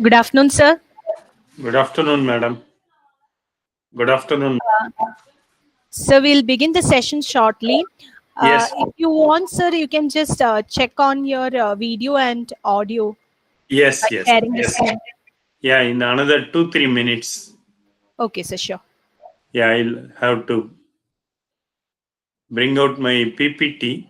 Good afternoon, sir. Good afternoon, madam. Good afternoon. So we'll begin the session shortly. Yes, If you want, sir, you can just check on your video and audio by yes, yes, sharing the yes. screen. Yeah, in another 2-3 minutes. Okay, sir, sure. Yeah, I'll have to bring out my PPT.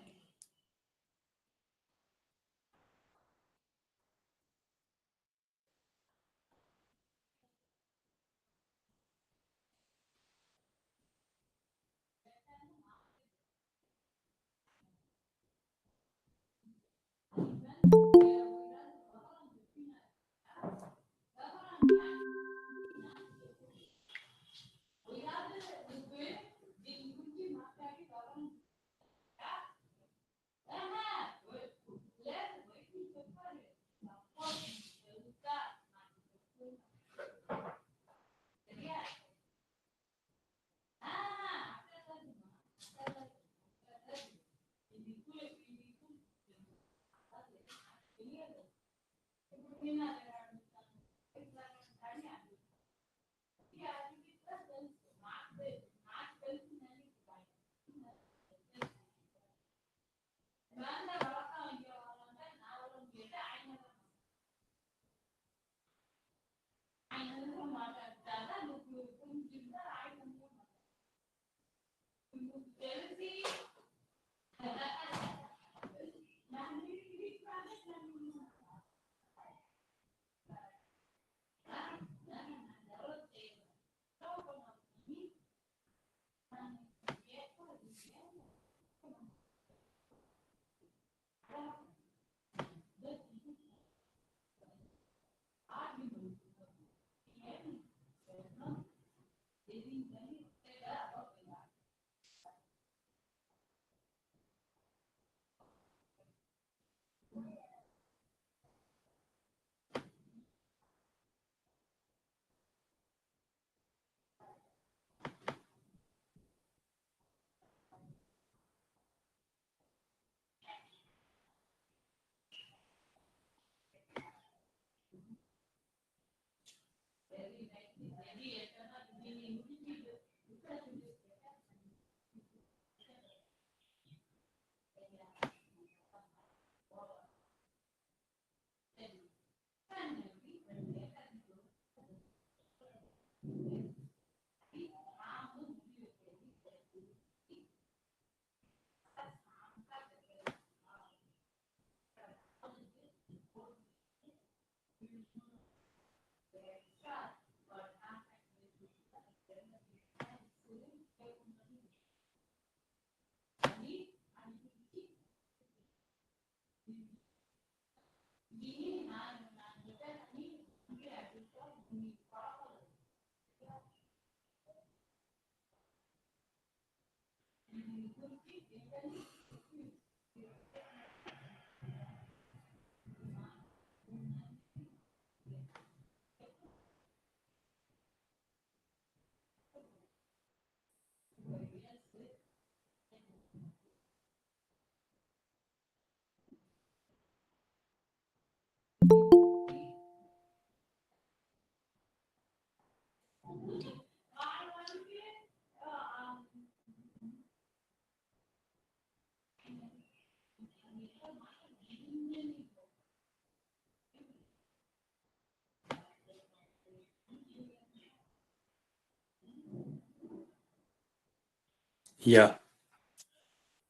Yeah.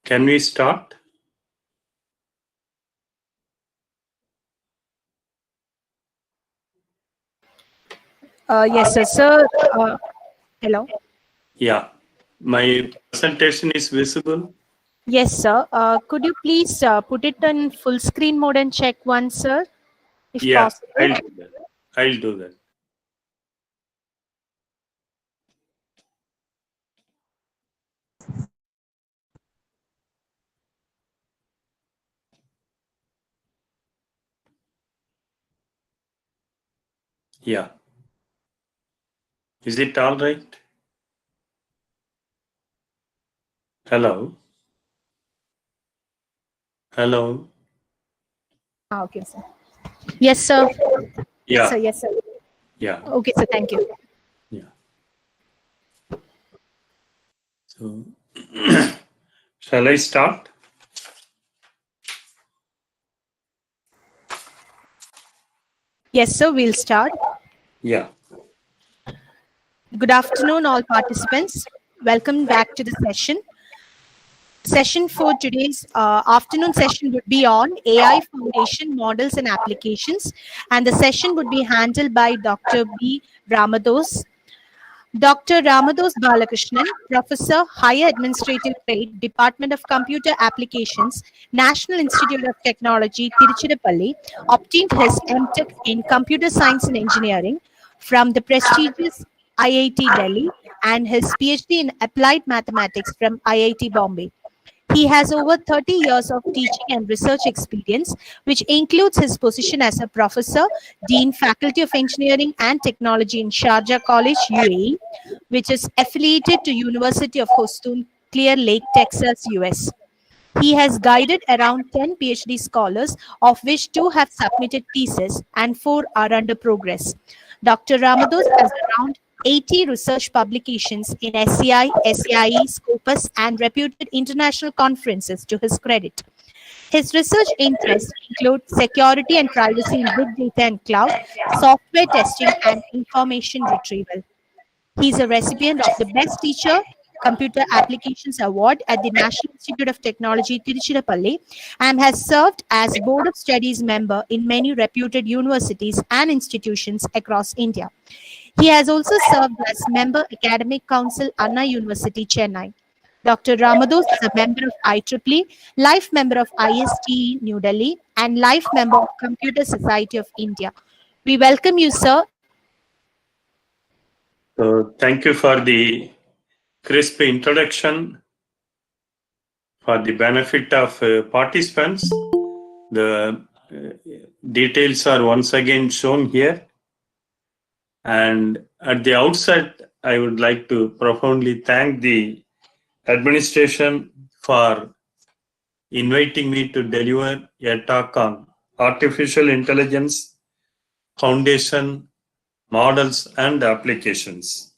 Can we start? Yes, sir. Sir, hello. Yeah. My presentation is visible. Yes, sir. Could you please put it in full screen mode and check once, sir, if Yeah, possible? I'll do that. I'll do that. Yeah. Is it all right? Hello? Hello? Okay, sir. Yes, sir. Yes, Yeah, sir. Yes, sir. yeah, Okay, sir. Thank you. yeah. So, shall I start? Yes, sir. We'll start. Yeah. Good afternoon, all participants. Welcome back to the session. Session for today's afternoon session would be on AI Foundation Models and Applications, and the session would be handled by Dr. B. Ramados. Dr. Ramados Balakrishnan, Professor, Higher Administrative Grade, Department of Computer Applications, National Institute of Technology, Tiruchirappalli, obtained his MTech in Computer Science and Engineering from the prestigious IIT Delhi and his PhD in Applied Mathematics from IIT Bombay. He has over 30 years of teaching and research experience, which includes his position as a professor, Dean, Faculty of Engineering and Technology in Sharjah College, UAE, which is affiliated to University of Houston, Clear Lake, Texas, US. He has guided around 10 PhD scholars, of which 2 have submitted theses and 4 are under progress. Dr. Ramados has around 80 research publications in SCI, SAIE, Scopus, and reputed international conferences to his credit. His research interests include security and privacy in big data and cloud, software testing, and information retrieval. He is a recipient of the Best Teacher Computer Applications Award at the National Institute of Technology, Tiruchirappalli, and has served as Board of Studies member in many reputed universities and institutions across India. He has also served as member Academic Council, Anna University, Chennai. Dr. Ramados is a member of IEEE, life member of ISTE, New Delhi, and life member of Computer Society of India. We welcome you, sir. So, thank you for the crisp introduction. For the benefit of participants, the details are once again shown here. And at the outset, I would like to profoundly thank the administration for inviting me to deliver a talk on artificial intelligence, foundation, models, and applications.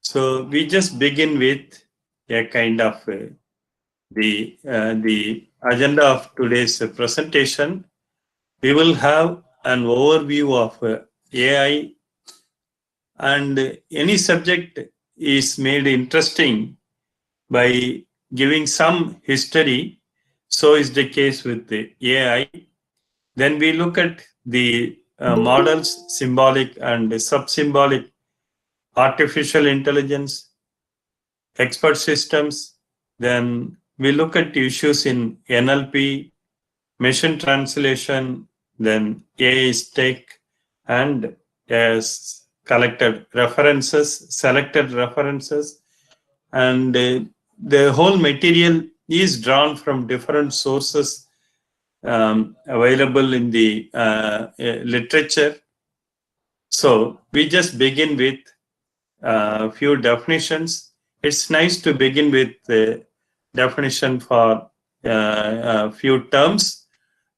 So we just begin with a kind of the agenda of today's presentation. We will have an overview of AI, and any subject is made interesting by giving some history. So is the case with the AI. Then we look at the models, symbolic and sub-symbolic, artificial intelligence, expert systems. Then we look at issues in NLP, machine translation, then AI tech, and as selected references, and the whole material is drawn from different sources available in the literature. So we just begin with a few definitions. It's nice to begin with the definition for a few terms.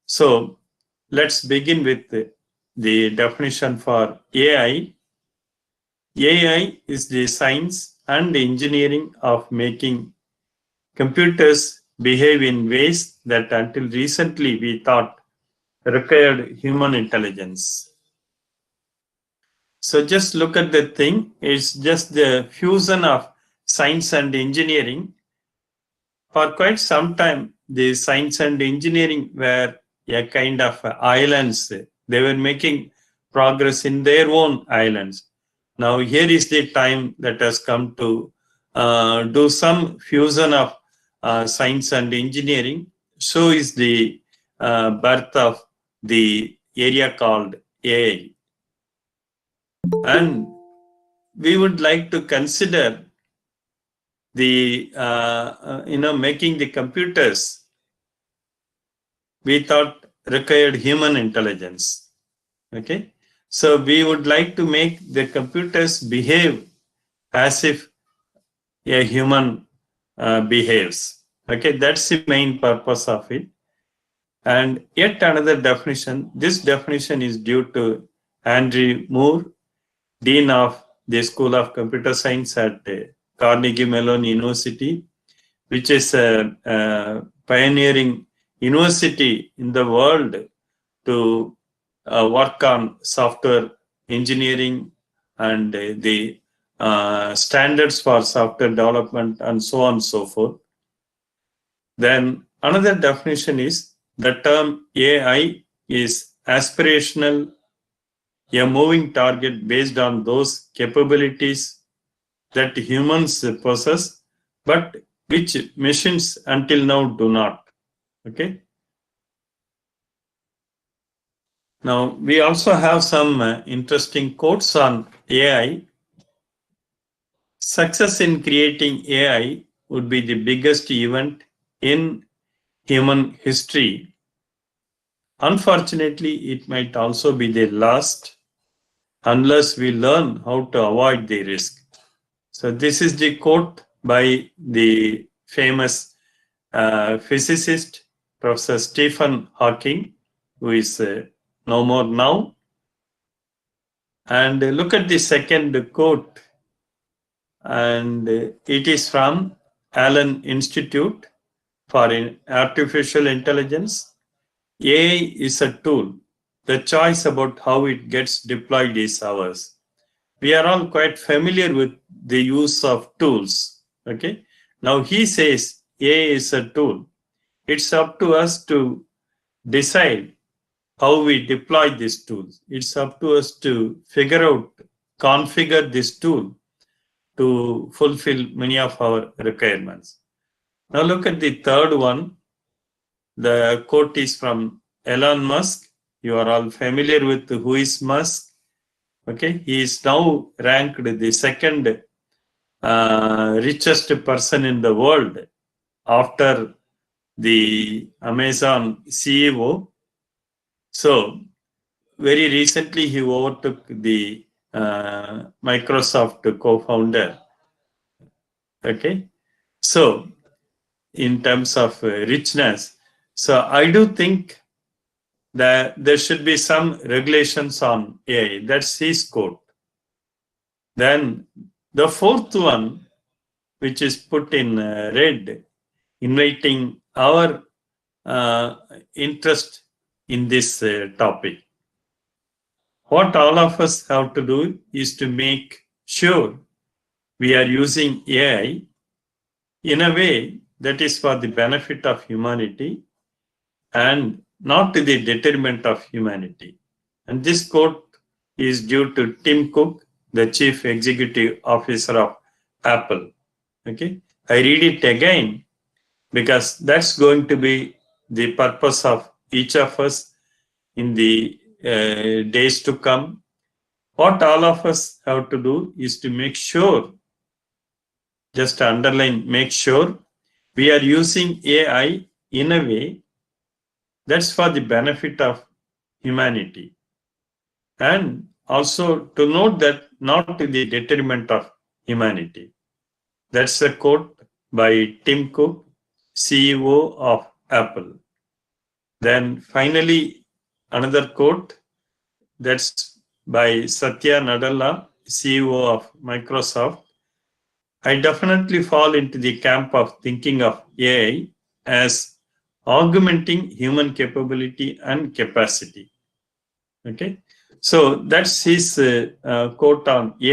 So let's begin with the definition for AI. AI is the science and engineering of making computers behave in ways that until recently we thought required human intelligence. So just look at the thing. It's just the fusion of science and engineering. For quite some time, the science and engineering were a kind of islands. They were making progress in their own islands. Now here is the time that has come to do some fusion of science and engineering. So is the birth of the area called AI. And we would like to consider the making the computers, we thought required human intelligence. Okay, so we would like to make the computers behave as if a human behaves. Okay, that's the main purpose of it. And yet another definition, this definition is due to Andrew Moore, Dean of the School of Computer Science at Carnegie Mellon University, which is a pioneering university in the world to work on software engineering and the standards for software development and so on and so forth. Then another definition is the term AI is aspirational, a moving target based on those capabilities that humans possess, but which machines until now do not. Okay. Now, we also have some interesting quotes on AI. Success in creating AI would be the biggest event in human history. Unfortunately, it might also be the last unless we learn how to avoid the risk. So this is the quote by the famous physicist, Professor Stephen Hawking, who is no more now. And look at the second quote, and it is from Allen Institute for Artificial Intelligence. AI is a tool. The choice about how it gets deployed is ours. We are all quite familiar with the use of tools. Okay. Now he says AI is a tool. It's up to us to decide how we deploy these tools. It's up to us to figure out, configure this tool to fulfill many of our requirements. Now look at the third one. The quote is from Elon Musk. You are all familiar with who is Musk. Okay, he is now ranked the second richest person in the world after the Amazon CEO. So very recently he overtook the Microsoft co-founder. Okay, so in terms of richness, so I do think that there should be some regulations on AI. That's his quote. Then the fourth one, which is put in red, inviting our interest in this topic. What all of us have to do is to make sure we are using AI in a way that is for the benefit of humanity and not to the detriment of humanity. And this quote is due to Tim Cook, the Chief Executive Officer of Apple. Okay, I read it again because that's going to be the purpose of each of us in the days to come. What all of us have to do is to make sure, just to underline, make sure we are using AI in a way that's for the benefit of humanity. And also to note that not to the detriment of humanity. That's a quote by Tim Cook, CEO of Apple. Then finally, another quote that's by Satya Nadella, CEO of Microsoft. I definitely fall into the camp of thinking of AI as augmenting human capability and capacity. Okay, so that's his quote on AI.